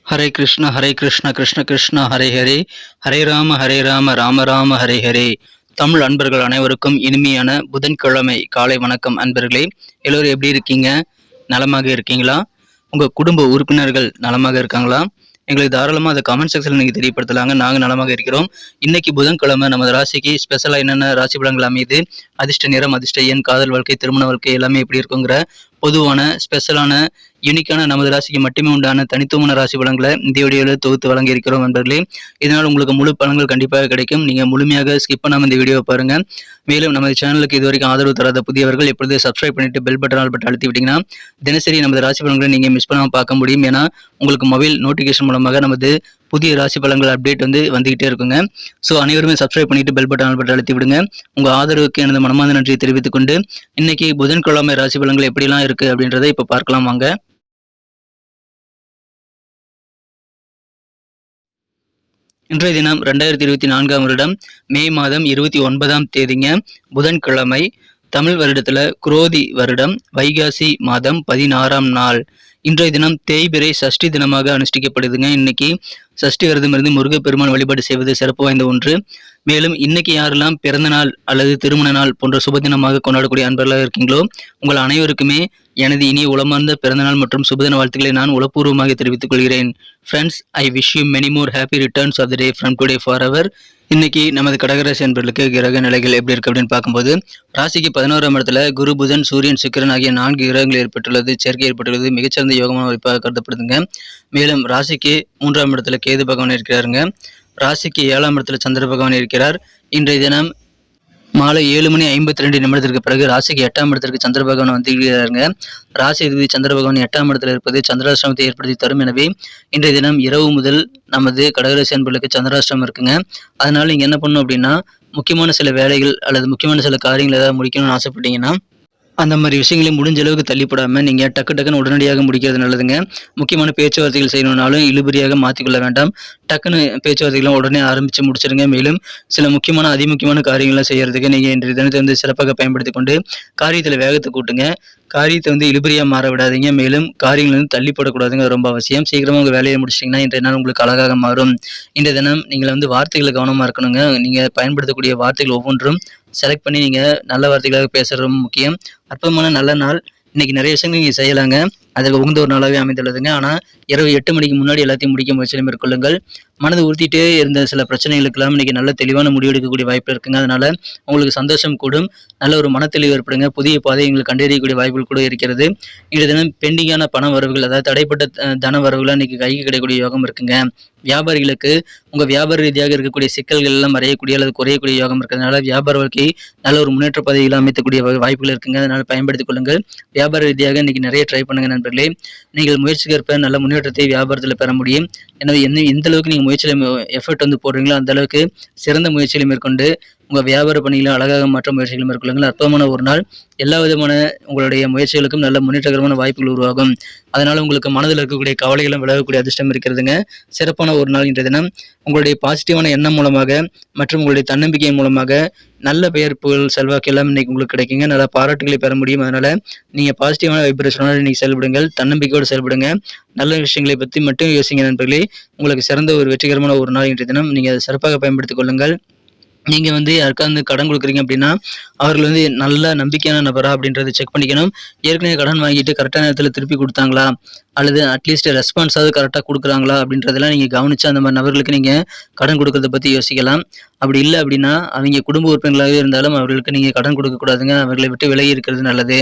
ஹரே கிருஷ்ண கிருஷ்ண கிருஷ்ண ஹரே ஹரே, ஹரே ராம ராம ராம ஹரே ஹரே. தமிழ் அன்பர்கள் அனைவருக்கும் இனிமையான புதன்கிழமை காலை வணக்கம். அன்பர்களே, எல்லோரும் எப்படி இருக்கீங்க? நலமாக இருக்கீங்களா? உங்கள் குடும்ப உறுப்பினர்கள் நலமாக இருக்காங்களா? எங்களுக்கு தாராளமாக அதை கமெண்ட் செக்ஷனில் நீங்கள் தெரியப்படுத்தலாங்க. நாங்கள் நலமாக இருக்கிறோம். இன்னைக்கு புதன்கிழமை நமது ராசிக்கு ஸ்பெஷலாக என்னென்ன ராசி பலன்கள் அமையுது, அதிர்ஷ்ட நிறம், அதிர்ஷ்ட எண், காதல் வாழ்க்கை, திருமண வாழ்க்கை எல்லாமே எப்படி இருக்குங்கிற பொதுவான ஸ்பெஷலான யூனிக்கான நமது ராசிக்கு மட்டுமே உண்டான தனித்துவமான ராசி பலன்களை இந்த வீடியோவில் தொகுத்து வழங்கி இருக்கிறோம் நண்பர்களே. இதனால் உங்களுக்கு முழு பலன்கள் கண்டிப்பாக கிடைக்கும். நீங்கள் முழுமையாக ஸ்கிப் பண்ணாமல் இந்த வீடியோவை பாருங்கள். மேலும் நமது சேனலுக்கு இதுவரைக்கும் ஆதரவு தராத புதியவர்கள் எப்பொழுது சப்ஸ்கிரைப் பண்ணிட்டு பெல் பட்டன் பட்டன் அழுத்தி விட்டீங்கன்னா தினசரி நமது ராசி பலன்களை நீங்கள் மிஸ் பண்ணாமல் பார்க்க முடியும். ஏன்னா உங்களுக்கு மொபைல் நோட்டிஃபிகேஷன் மூலமாக நமது புதிய ராசி பலன்கள் அப்டேட் வந்துகிட்டே இருக்குங்க. ஸோ அனைவருமே சப்ஸ்கிரைப் பண்ணிட்டு பெல் பட்டன் அழுத்தி விடுங்க. உங்கள் ஆதரவுக்கு எனது மனமார்ந்த நன்றியை தெரிவித்துக் கொண்டு இன்னைக்கு புதன்கிழமை ராசி பலன்கள் எப்படிலாம் இருக்கு அப்படின்றத இப்போ பார்க்கலாம் வாங்க. இன்றைய தினம் 2024 வருடம் மே மாதம் 29ஆம் தேதிங்க, புதன்கிழமை. தமிழ் வருடத்துல குரோதி வருடம் வைகாசி மாதம் 16ஆம் நாள். இன்றைய தினம் தேய்பிறை சஷ்டி தினமாக அனுஷ்டிக்கப்படுதுங்க. இன்னைக்கு சஷ்டி விரதம் இருந்து முருகப்பெருமான் வழிபாடு செய்வது சிறப்பு வாய்ந்த ஒன்று. மேலும் இன்னைக்கு யாரெல்லாம் பிறந்த நாள் அல்லது திருமண நாள் போன்ற சுப தினமாக கொண்டாடக்கூடிய அன்பர்களாக இருக்கீங்களோ உங்கள் அனைவருக்குமே எனது இனிய உளமார்ந்த பிறந்தநாள் மற்றும் சுபதின வாழ்த்துக்களை நான் உளப்பூர்வமாக தெரிவித்துக் கொள்கிறேன். Friends, I wish you many more happy returns of the day from today forever. இன்னைக்கு நமது கடகராசி அன்பர்களுக்கு கிரக நிலைகள் எப்படி இருக்கு அப்படின்னு பார்க்கும்போது, ராசிக்கு 11ஆம் இடத்துல குரு, புதன், சூரியன், சுக்கிரன் ஆகிய 4 கிரகங்கள் ஏற்பட்டுள்ளது, சேர்க்கை ஏற்பட்டுள்ளது. மிகச்சிறந்த யோகமான வாய்ப்பாக கருதப்படுதுங்க. மேலும் ராசிக்கு 3ஆம் இடத்துல கேது பகவான் இருக்கிறாருங்க. ராசிக்கு 7ஆம் இடத்துல சந்திர பகவான் இருக்கிறார். இன்றைய தினம் மாலை 7:52 பிறகு ராசிக்கு 8ஆம் இடத்திற்கு சந்திர பகவான் இருக்கிறாருங்க. ராசி அதிபதி சந்திர பகவான் 8ஆம் இடத்துல இருப்பது சந்திராஷ்டமத்தை ஏற்படுத்தி தரும். எனவே இன்றைய தினம் இரவு முதல் நமது கடகராசி அன்பர்களுக்கு சந்திராஷ்டமம் இருக்குங்க. அதனால நீங்க என்ன பண்ணணும் அப்படின்னா, முக்கியமான சில வேலைகள் அல்லது முக்கியமான சில காரியங்கள் ஏதாவது முடிக்கணும்னு ஆசைப்பட்டீங்கன்னா அந்த மாதிரி விஷயங்களை முடிஞ்ச அளவுக்கு தள்ளிப்படாமல் நீங்கள் டக்குன்னு உடனடியாக முடிக்கிறது நல்லதுங்க. முக்கியமான பேச்சுவார்த்தைகள் செய்யணும்னாலும் இழுபறியாக மாற்றிக்கொள்ள வேண்டாம். டக்குன்னு பேச்சுவார்த்தைகளும் உடனே ஆரம்பித்து முடிச்சிருங்க. மேலும் சில முக்கியமான அதிமுக்கியமான காரியங்கள்லாம் செய்யறதுக்கு நீங்கள் இன்றைய தினத்தை சிறப்பாக பயன்படுத்தி கொண்டு காரியத்தில் வேகத்தை கூட்டுங்க. காரியத்தை இழுபறியாக மாற விடாதீங்க. மேலும் காரியங்கள் தள்ளிப்படக்கூடாதுங்க, ரொம்ப அவசியம். சீக்கிரமாக உங்கள் வேலையை முடிச்சிட்டிங்கன்னா இன்றைய நாள் உங்களுக்கு அழகாக மாறும். இன்றைய தினம் நீங்கள் வார்த்தைகளை கவனமாக இருக்கணுங்க. நீங்கள் பயன்படுத்தக்கூடிய வார்த்தைகள் ஒவ்வொன்றும் செலக்ட் பண்ணி நீங்கள் நல்ல வார்த்தைகளாக பேசுறது ரொம்ப முக்கியம். அற்புதமான நல்ல நாள். இன்னைக்கு நிறைய விஷயங்கள் நீங்கள் செய்யலாங்க. அதுக்கு உகந்த ஒரு நாளாகவே அமைந்துள்ளதுங்க. ஆனால் இரவு 8 மணிக்கு முன்னாடி எல்லாத்தையும் முடிக்க முயற்சியை மேற்கொள்ளுங்கள். மனது உறுத்திட்டே இருந்த சில பிரச்சனைகளுக்கெல்லாம் இன்னைக்கு நல்ல தெளிவான முடிவு எடுக்கக்கூடிய வாய்ப்பு இருக்குங்க. அதனால உங்களுக்கு சந்தோஷம் கூடும், நல்ல ஒரு மனத்தெளிவு ஏற்படுங்க. புதிய பாதையை உங்களுக்கு கண்டறியக்கூடிய வாய்ப்புகள் கூட இருக்கிறது. இன்றைய தினம் பெண்டிங்கான பண வரவுகள், அதாவது தடைப்பட்ட தன வரவுகள் இன்னைக்கு கைக்கு கிடைக்கக்கூடிய யோகம் இருக்குங்க. வியாபாரிகளுக்கு உங்கள் வியாபார ரீதியாக இருக்கக்கூடிய சிக்கல்கள் எல்லாம் மறையக்கூடிய அல்லது குறையக்கூடிய யோகம் இருக்கிறதுனால வியாபார வாழ்க்கை நல்ல ஒரு முன்னேற்ற பாதையில் அமைக்கக்கூடிய வாய்ப்புகள் இருக்குங்க. அதனால பயன்படுத்திக் கொள்ளுங்கள். வியாபார ரீதியாக இன்னைக்கு நிறைய ட்ரை பண்ணுங்க நண்பர்களே. நீங்கள் முயற்சிக்கிறப்ப நல்ல முன்னேற்றத்தை வியாபாரத்தில் பெற முடியும். எனவே எந்த அளவுக்கு நீங்கள் முயற்சியில் எஃபர்ட் போடுறீங்களோ அந்த அளவுக்கு சிறந்த முயற்சிகளை மேற்கொண்டு உங்கள் வியாபார பணிகளை அழகாக மாற்ற முயற்சிகளை மேற்கொள்ளுங்கள். அற்புதமான ஒரு நாள். எல்லா விதமான உங்களுடைய முயற்சிகளுக்கும் நல்ல முன்னேற்றகரமான வாய்ப்புகள் உருவாகும். அதனால் உங்களுக்கு மனதில் இருக்கக்கூடிய கவலைகளும் விலகக்கூடிய அதிர்ஷ்டம் இருக்கிறதுங்க. சிறப்பான ஒரு நாள் இன்றைய தினம். உங்களுடைய பாசிட்டிவான எண்ணம் மூலமாக மற்றும் உங்களுடைய தன்னம்பிக்கையின் மூலமாக நல்ல பெயர், புகழ், செல்வாக்கு எல்லாம் இன்னைக்கு உங்களுக்கு கிடைக்குங்க. நல்ல பாராட்டுகளை பெற முடியும். அதனால நீங்கள் பாசிட்டிவான வைப்ரேஷனோட இன்னைக்கு செயல்படுங்கள், தன்னம்பிக்கையோடு செயல்படுங்க. நல்ல விஷயங்களை பற்றி மட்டும் யோசிங்க நண்பர்களே. உங்களுக்கு சிறந்த ஒரு வெற்றிகரமான ஒரு நாள் இன்றைய தினம். நீங்கள் அதை சிறப்பாக பயன்படுத்திக் கொள்ளுங்கள். நீங்கள் யாருக்காவது கடன் கொடுக்குறீங்க அப்படின்னா அவர்கள் நல்ல நம்பிக்கையான நபரா அப்படின்றத செக் பண்ணிக்கணும். ஏற்கனவே கடன் வாங்கிட்டு கரெக்டான நேரத்தில் திருப்பி கொடுத்தாங்களா அல்லது அட்லீஸ்ட் ரெஸ்பான்ஸாவது கரெக்டாக கொடுக்குறாங்களா அப்படின்றதெல்லாம் நீங்கள் கவனித்து அந்த மாதிரி நபர்களுக்கு நீங்கள் கடன் கொடுக்கறத பற்றி யோசிக்கலாம். அப்படி இல்லை அப்படின்னா அவங்க குடும்ப உறுப்பினர்களாகவே இருந்தாலும் அவர்களுக்கு நீங்கள் கடன் கொடுக்கக்கூடாதுங்க. அவர்களை விட்டு விலகி இருக்கிறது நல்லது.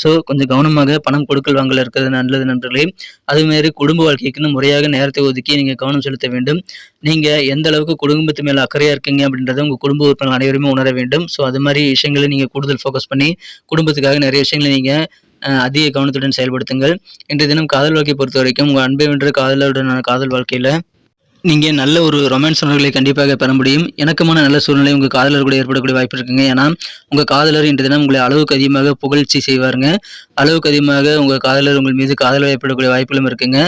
ஸோ கொஞ்சம் கவனமாக பணம் கொடுக்கல் வாங்கல இருக்கிறது நல்லது நண்பர்களே. அதுமாரி குடும்ப வாழ்க்கைக்குன்னு முறையாக நேரத்தை ஒதுக்கி நீங்கள் கவனம் செலுத்த வேண்டும். நீங்கள் எந்த அளவுக்கு குடும்பத்து மேலே அக்கறையாக இருக்கீங்க அப்படின்றத உங்கள் குடும்ப உறுப்பினர்கள் அனைவருமே உணர வேண்டும். ஸோ அது மாதிரி விஷயங்களை நீங்கள் கூடுதல் ஃபோக்கஸ் பண்ணி குடும்பத்துக்காக நிறைய விஷயங்களை நீங்கள் அதிக கவனத்துடன் செயல்படுத்துங்கள். இன்றைய தினம் காதல் வாழ்க்கையை பொறுத்த வரைக்கும் உங்கள் அன்பை வென்ற காதலருடனான காதல் வாழ்க்கையில் நீங்கள் நல்ல ஒரு ரொமான்ஸ் உணர்வுகளை கண்டிப்பாக பெற முடியும். இணக்கமான நல்ல சூழ்நிலை உங்கள் காதலர் கூட ஏற்படக்கூடிய வாய்ப்பு இருக்குங்க. ஏன்னா உங்கள் காதலர் இன்றைய தினம் உங்களை அளவுக்கு அதிகமாக புகழ்ச்சி செய்வாருங்க. அளவுக்கு அதிகமாக உங்கள் காதலர் உங்கள் மீது காதல் ஏற்படக்கூடிய வாய்ப்புகளும் இருக்குங்க.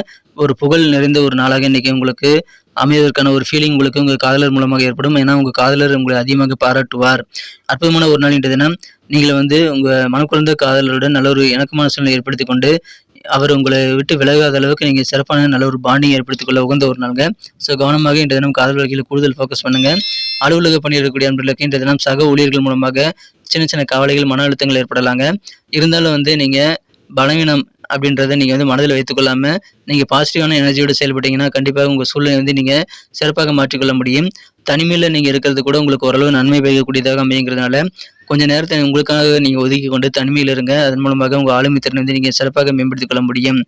ஒரு புகழ் நிறைந்த ஒரு நாளாக இன்னைக்கு உங்களுக்கு அமைவதற்கான ஒரு ஃபீலிங் உங்களுக்கு உங்கள் காதலர் மூலமாக ஏற்படும். ஏன்னா உங்கள் காதலர் உங்களை அதிகமாக பாராட்டுவார். அற்புதமான ஒரு நாள் இன்றைய தினம். நீங்கள் உங்கள் மனக்குழந்த காதலருடன் நல்ல ஒரு இணக்கமான சூழ்நிலை ஏற்படுத்தி கொண்டு அவர் உங்களை விட்டு விலகாத அளவுக்கு நீங்கள் சிறப்பான நல்ல ஒரு பாண்டிங் ஏற்படுத்திக் கொள்ள உகந்த ஒரு நாளுங்க. ஸோ கவனமாக இன்றைய தினம் காதல் வாழ்க்கையில் கூடுதல் ஃபோக்கஸ் பண்ணுங்க. அலுவலக பணி இருக்கக்கூடிய நண்பர்களுக்கு இன்றைய தினம் சக ஊழியர்கள் மூலமாக சின்ன சின்ன கவலைகள், மன அழுத்தங்கள் ஏற்படலாங்க. இருந்தாலும் நீங்கள் பலவீனம் அப்படின்றத நீங்கள் மனதில் வைத்துக்கொள்ளாம நீங்கள் பாசிட்டிவான எனர்ஜியோடு செயல்பட்டீங்கன்னா கண்டிப்பாக உங்கள் சூழ்நிலை நீங்கள் சிறப்பாக மாற்றிக்கொள்ள முடியும். தனிமையில் நீங்கள் இருக்கிறது கூட உங்களுக்கு ஓரளவு நன்மை பயக்கக்கூடியதாக அமைங்கிறதுனால கொஞ்சம் நேரத்தை உங்களுக்காக நீங்கள் ஒதுக்கி கொண்டு தனிமையில் இருங்க. அதன் மூலமாக உங்கள் ஆளுமை திறனை நீங்கள் சிறப்பாக மேம்படுத்திக் கொள்ள முடியும்.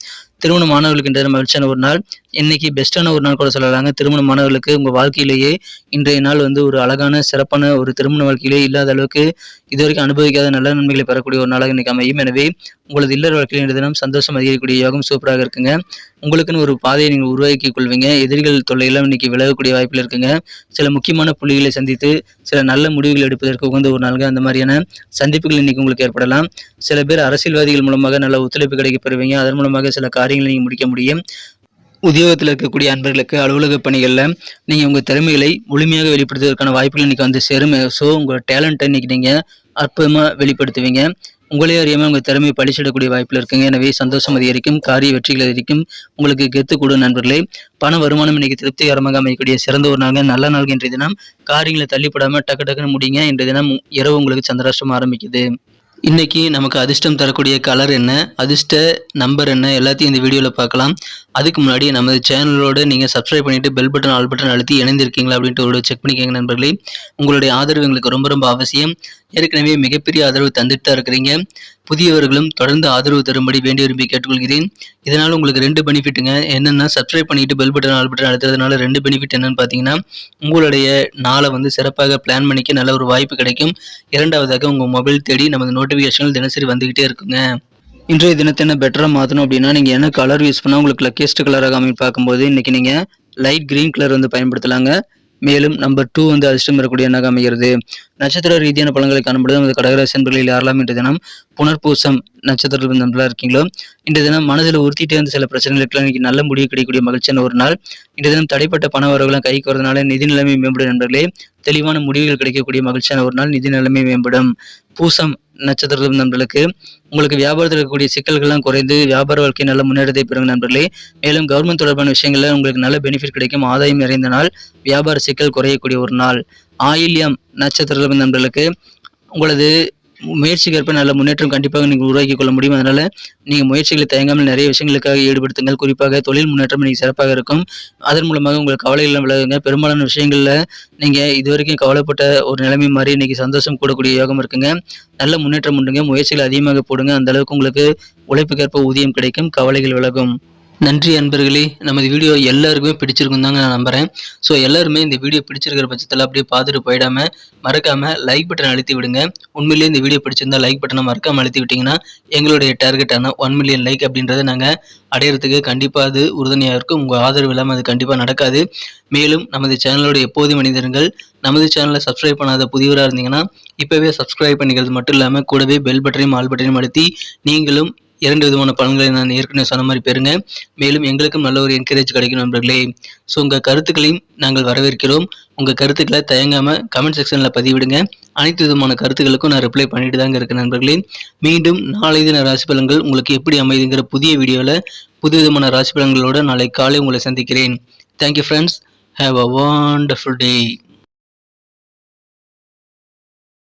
திருமணமானவர்களுக்கு இன்றைய மகிழ்ச்சியான ஒரு நாள், இன்னைக்கு பெஸ்ட்டான ஒரு நாள் கூட சொல்லலாங்க. திருமணமானவர்களுக்கு உங்கள் வாழ்க்கையிலேயே இன்றைய நாள் ஒரு அழகான சிறப்பான ஒரு திருமண வாழ்க்கையிலே இல்லாத அளவுக்கு இதுவரைக்கும் அனுபவிக்காத நல்ல நன்மைகளை பெறக்கூடிய ஒரு நாளாக இன்னைக்கு அமையும். எனவே உங்களது இல்லற வாழ்க்கையில் இன்றைய தினம் சந்தோஷம் அதிகரிக்கக்கூடிய யோகம் சூப்பராக இருக்குங்க. உங்களுக்குன்னு ஒரு பாதையை நீங்கள் உருவாக்கிக் கொள்வீங்க. எதிரிகள் தொல்லையெல்லாம் இன்னைக்கு விலகக்கூடிய வாய்ப்பில் இருக்குங்க. சில முக்கியமான புள்ளிகளை சந்தித்து சில நல்ல முடிவுகள் எடுப்பதற்கு உகந்த ஒரு நாளுங்க. அந்த மாதிரியான சந்திப்புகள் இன்னைக்கு உங்களுக்கு ஏற்படலாம். சில பேர் அரசியல்வாதிகள் மூலமாக நல்ல ஒத்துழைப்பு கிடைக்க பெறுவீங்க. அதன் மூலமாக சில காரியங்களை நீங்கள் முடிக்க முடியும். உத்தியோகத்தில் இருக்கக்கூடிய அன்பர்களுக்கு அலுவலக பணிகளில் நீங்கள் உங்கள் திறமைகளை முழுமையாக வெளிப்படுத்துவதற்கான வாய்ப்புகள் இன்னைக்கு சேரும். ஸோ உங்கள் டேலண்ட்டை இன்னைக்கு நீங்கள் அற்புதமாக வெளிப்படுத்துவீங்க. உங்களே அறியாமல் உங்கள் திறமையை பழிச்சிடக்கூடிய வாய்ப்பில் இருக்குங்க. எனவே சந்தோஷம் அதிகரிக்கும், காரிய வெற்றிகள் அதிகரிக்கும், உங்களுக்கு கெத்து கூடும் நண்பர்களே. பண வருமானம் இன்னைக்கு திருப்திகரமாக அமையக்கூடிய சிறந்த ஒரு நாள், நல்ல நாள். இன்றைய தினம் காரியங்களை தள்ளிப்படாமல் டக்கு டக்குன்னு முடிங்க. இன்றைய தினம் இரவு உங்களுக்கு சந்திராஷ்டிரம் ஆரம்பிக்குது. இன்னைக்கு நமக்கு அதிர்ஷ்டம் தரக்கூடிய கலர் என்ன, அதிர்ஷ்ட நம்பர் என்ன, எல்லாத்தையும் இந்த வீடியோவில் பார்க்கலாம். அதுக்கு முன்னாடி நமது சேனலோடு நீங்கள் சப்ஸ்கிரைப் பண்ணிவிட்டு பெல் பட்டன் ஆல் பட்டன் அழுத்தி இணைந்திருக்கீங்களா அப்படின்ட்டு ஒரு செக் பண்ணிக்கோங்க நண்பர்களே. உங்களுடைய ஆதரவு எங்களுக்கு ரொம்ப ரொம்ப அவசியம். ஏற்கனவே மிகப்பெரிய ஆதரவு தந்துட்டு தான் இருக்கிறீங்க. புதியவர்களும் தொடர்ந்து ஆதரவு தரும்படி வேண்டி விரும்பி கேட்டுக்கொள்கிறேன். இதனால் உங்களுக்கு 2 பெனிஃபிட்டுங்க. என்னென்னா, சப்ஸ்கிரைப் பண்ணிட்டு பெல் பட்டன் ஆல் பட்டன் அழுத்துறதுனால 2 பெனிஃபிட் என்னன்னு பார்த்தீங்கன்னா, உங்களுடைய நாளை சிறப்பாக பிளான் பண்ணிக்க நல்ல ஒரு வாய்ப்பு கிடைக்கும். இரண்டாவதாக உங்கள் மொபைல் தேடி நமது நோட்டிஃபிகேஷன்கள் தினசரி வந்துகிட்டே இருக்குங்க. இன்றைய தினத்தை என்ன பெட்டராக மாற்றணும் அப்படின்னா, நீங்கள் என்ன கலர் யூஸ் பண்ணால் உங்களுக்கு லக்கியஸ்ட் கலராக அமைப்பு பார்க்கும்போது இன்றைக்கி நீங்கள் லைட் க்ரீன் கலர் பயன்படுத்தலாங்க. மேலும் நம்பர் 2 அதிர்ஷ்டம் பெறக்கூடிய எண்ணாக அமைகிறது. நட்சத்திர ரீதியான பலன்களை காணும்பொழுது நமது கடகராசி நண்பர்களில் யாரெல்லாம் இன்றைய தினம் புனர்பூசம் நட்சத்திரத்தில் நண்பர்களாக இருக்கீங்களோ, இன்றைய தினம் மனதில் உறுத்திட்டே இருந்த சில பிரச்சனைகளுக்கெல்லாம் இன்னைக்கு நல்ல முடிவு கிடைக்கக்கூடிய மகிழ்ச்சியான ஒரு நாள். இன்றைய தினம் தடைப்பட்ட பண வரவுகளும் கைக்கு வரதுனால நிதி நிலைமை மேம்படும் நண்பர்களே. தெளிவான முடிவுகள் கிடைக்கக்கூடிய மகிழ்ச்சியான ஒரு நாள், நிதி நிலைமை மேம்படும். பூசம் நட்சத்திரம் நண்பர்களுக்கு உங்களுக்கு வியாபாரத்தில் இருக்கக்கூடிய சிக்கல்கள்லாம் குறைந்து வியாபார வாழ்க்கை நல்ல முன்னேற்றத்தை பெறுங்க நண்பர்களே. மேலும் கவர்மெண்ட் தொடர்பான விஷயங்கள்ல உங்களுக்கு நல்ல பெனிஃபிட் கிடைக்கும். ஆதாயம் நிறைந்த நாள், வியாபார சிக்கல் குறையக்கூடிய ஒரு நாள். ஆயில்யம் நட்சத்திரம் நண்பர்களுக்கு உங்களது முயற்சிக்கேற்ப நல்ல முன்னேற்றம் கண்டிப்பாக நீங்கள் உருவாக்கி கொள்ள முடியும். அதனால நீங்கள் முயற்சிகளை தயங்காமல் நிறைய விஷயங்களுக்காக ஈடுபடுத்துங்கள். குறிப்பாக தொழில் முன்னேற்றம் இன்னைக்கு சிறப்பாக இருக்கும். அதன் மூலமாக உங்களுக்கு கவலைகள் விலகுங்க. பெரும்பாலான விஷயங்களில் நீங்கள் இதுவரைக்கும் கவலைப்பட்ட ஒரு நிலைமை மாதிரி இன்னைக்கு சந்தோஷம் கூடக்கூடிய யோகம் இருக்குங்க. நல்ல முன்னேற்றம் உண்டுங்க. முயற்சிகளை அதிகமாக போடுங்க. அந்த அளவுக்கு உங்களுக்கு உழைப்புக்கேற்ப ஊதியம் கிடைக்கும், கவலைகள் விலகும். நன்றி அன்பர்களே. நமது வீடியோ எல்லாருக்குமே பிடிச்சிருக்கும் தாங்க நான் நம்புகிறேன். ஸோ எல்லாருமே இந்த வீடியோ பிடிச்சிருக்கிற பட்சத்தில் அப்படியே பார்த்துட்டு போயிடாமல் மறக்காமல் லைக் பட்டன் அழுத்தி விடுங்க. உண்மையிலேயே இந்த வீடியோ பிடிச்சிருந்தா லைக் பட்டனை மறக்காமல் அழுத்தி விட்டிங்கன்னா எங்களுடைய டார்கெட்டான 1 மில்லியன் லைக் அப்படின்றத நாங்கள் அடையிறதுக்கு கண்டிப்பாக அது உறுதுணையாக இருக்கும். உங்கள் ஆதரவு இல்லாமல் அது கண்டிப்பாக நடக்காது. மேலும் நமது சேனலோட எப்போதும் மனிதர்கள் நமது சேனலை சப்ஸ்கிரைப் பண்ணாத புதியவராக இருந்தீங்கன்னா இப்போவே சப்ஸ்கிரைப் பண்ணிக்கிறது மட்டும் இல்லாமல் கூடவே பெல் பட்டனையும் ஆல் பட்டனையும் அழுத்தி நீங்களும் 2 விதமான பலன்களை நான் ஏற்கனவே சொன்ன மாதிரி பெறுங்க. மேலும் எங்களுக்கும் நல்ல ஒரு என்கரேஜ் கிடைக்கும் நண்பர்களே. ஸோ உங்கள் கருத்துக்களையும் நாங்கள் வரவேற்கிறோம். உங்கள் கருத்துக்களை தயங்காமல் கமெண்ட் செக்ஷனில் பதிவிடுங்க. அனைத்து விதமான கருத்துக்களுக்கும் நான் ரிப்ளை பண்ணிட்டு தாங்க இருக்கேன் நண்பர்களே. மீண்டும் நாளை தின ராசி பலன்கள் உங்களுக்கு எப்படி அமைதுங்கிற புதிய வீடியோவில் புது விதமான ராசி பலன்களோடு நாளை காலை உங்களை சந்திக்கிறேன். Thank you friends. Have a wonderful day.